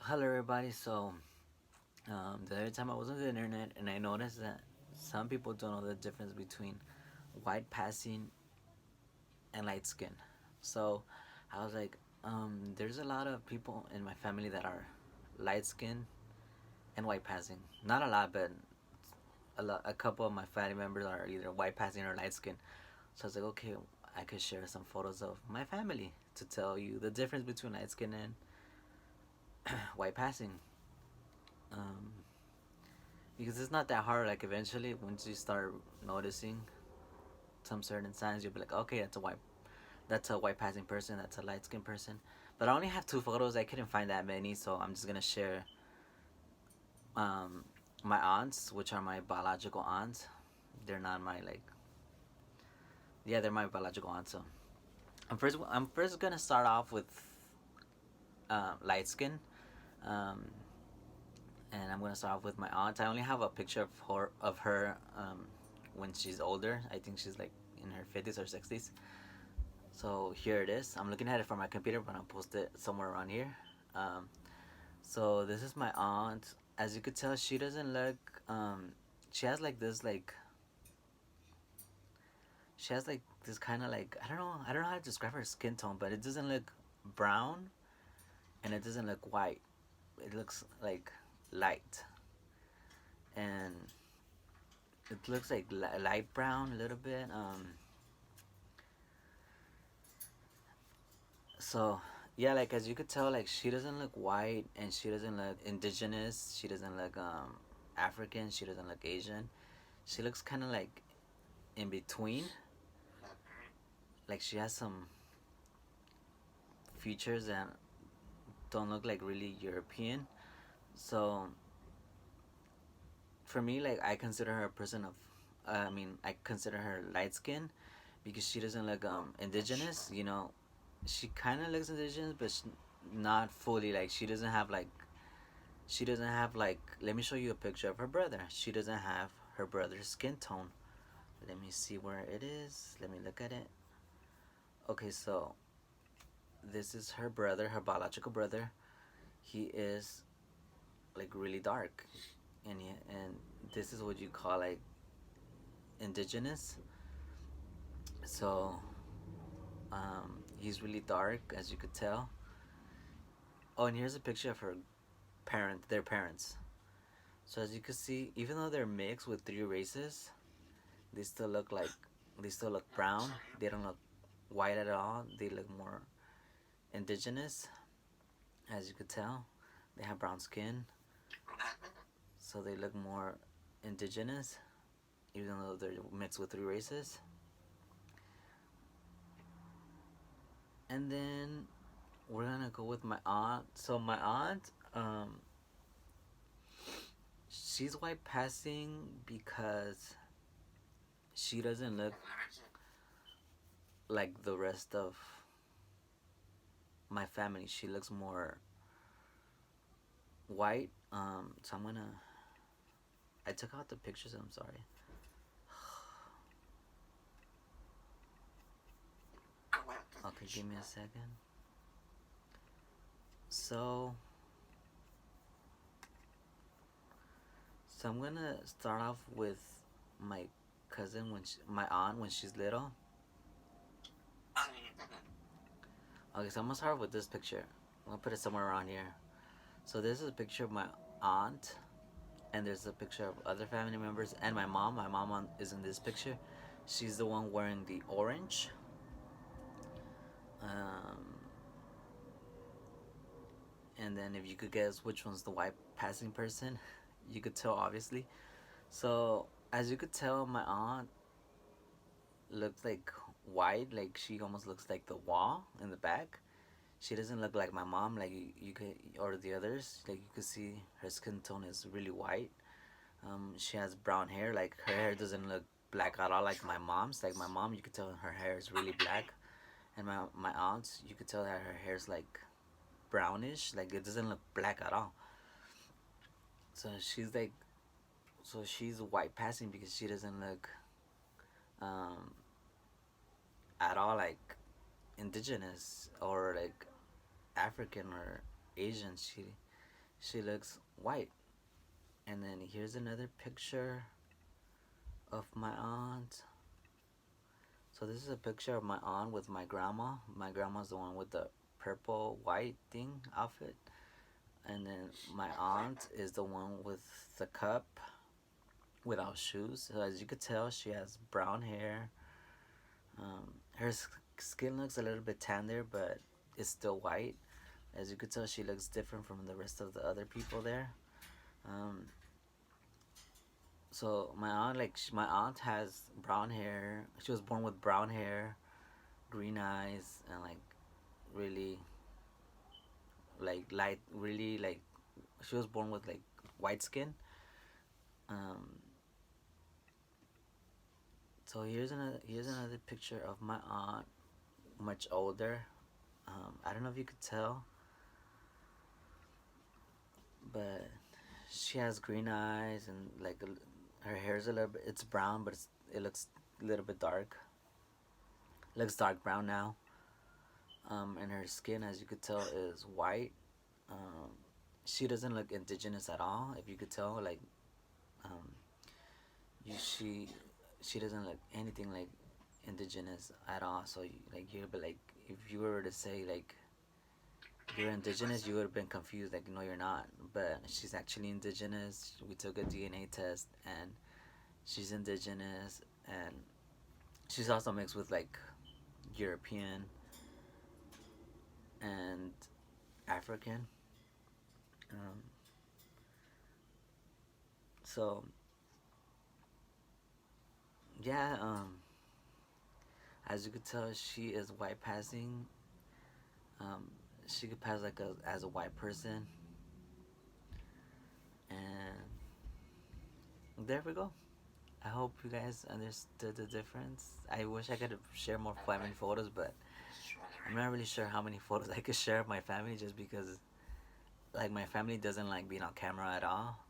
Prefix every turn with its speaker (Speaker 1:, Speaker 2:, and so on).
Speaker 1: Hello, everybody. The other time I was on the internet and I noticed that some people don't know the difference between white passing and light skin. So, I was like, there's a lot of people in my family that are light skin and white passing. Not a lot, but a couple of my family members are either white passing or light skin. So I was like, okay, I could share some photos of my family to tell you the difference between light skin and white passing. Um, because it's not that hard. Like eventually, once you start noticing some certain signs, you'll be like, okay, that's a white passing person, that's a light skinned person. But I only have two photos. I couldn't find that many, so I'm just gonna share um, my aunts, which are my biological aunts. They're not my like, yeah, they're my biological aunts. So I'm first gonna start off with light skin. Um, and I'm gonna start off with my aunt. I only have a picture of her when she's older. I think she's like in her 50s or 60s. So here it is. I'm looking at it from my computer, but I'll post it somewhere around here. Um, so this is my aunt. As you could tell, she doesn't look. She has like this like. She has like this kind of like I don't know. I don't know how to describe her skin tone, but it doesn't look brown, and it doesn't look white. It looks like light, and it looks like light brown a little bit. So yeah, like as you could tell, like she doesn't look white and she doesn't look indigenous. She doesn't look African. She doesn't look Asian. She looks kind of like in between. Like she has some features that don't look like really European. So for me, like I consider her a person of, I consider her light skin because she doesn't look indigenous. You know, she kind of looks indigenous, but not fully. Like she doesn't have like let me show you a picture of her brother. She doesn't have her brother's skin tone. Let me see where it is. Let me look at it. Okay, so this is her brother, her biological brother. He is like really dark, and this is what you call like indigenous. So he's really dark, as you could tell. Oh, and here's a picture of their parents. So as you can see, even though they're mixed with three races, they still look like they still look brown. They don't look white at all. They look more indigenous, as you could tell. They have brown skin, so they look more indigenous, even though they're mixed with three races. And then we're gonna go with my aunt. So my aunt, she's white passing because she doesn't look like the rest of my family. She looks more white. So I'm gonna. I took out the pictures. I'm sorry. Okay, give me a second. So, so I'm gonna start off with my cousin my aunt when she's little. Okay, so I'm gonna start off with this picture. I'm gonna put it somewhere around here. So this is a picture of my aunt, and there's a picture of other family members and my mom. My mom is in this picture. She's the one wearing the orange. Um, and then if you could guess which one's the white passing person, you could tell obviously. So as you could tell, my aunt looks like white, like she almost looks like the wall in the back. She doesn't look like my mom, like you could or the others. Like you could see, her skin tone is really white. She has brown hair. Like her hair doesn't look black at all, like my mom's. Like my mom, you could tell her hair is really black, and my aunt, you could tell that her hair's like brownish. Like it doesn't look black at all. So she's white passing because she doesn't look um, at all like indigenous or like African or Asian. she looks white. And then here's another picture of my aunt. So this is a picture of my aunt with my grandma. My grandma's the one with the purple white thing outfit. And then my aunt is the one with the cup without shoes. So as you could tell, she has brown hair. Her skin looks a little bit tan there, but it's still white. As you could tell, she looks different from the rest of the other people there. Um, so my aunt has brown hair. She was born with brown hair, green eyes, and like really light, really like she was born with like white skin. Um, so here's another picture of my aunt, much older. I don't know if you could tell, but she has green eyes and like her hair's a little bit. It's brown, but it looks a little bit dark. It looks dark brown now. And her skin, as you could tell, is white. Um, she doesn't look indigenous at all. If you could tell, like um, you she doesn't look anything like indigenous at all. So like you but like if you were to say like you're indigenous, you would have been confused. Like no, you're not. But she's actually indigenous. We took a DNA test, and she's indigenous, and she's also mixed with like European and African. Um, so yeah, as you could tell, she is white passing. Um, she could pass like as a white person, and there we go. I hope you guys understood the difference. I wish I could share more family photos, but I'm not really sure how many photos I could share of my family, just because like my family doesn't like being on camera at all.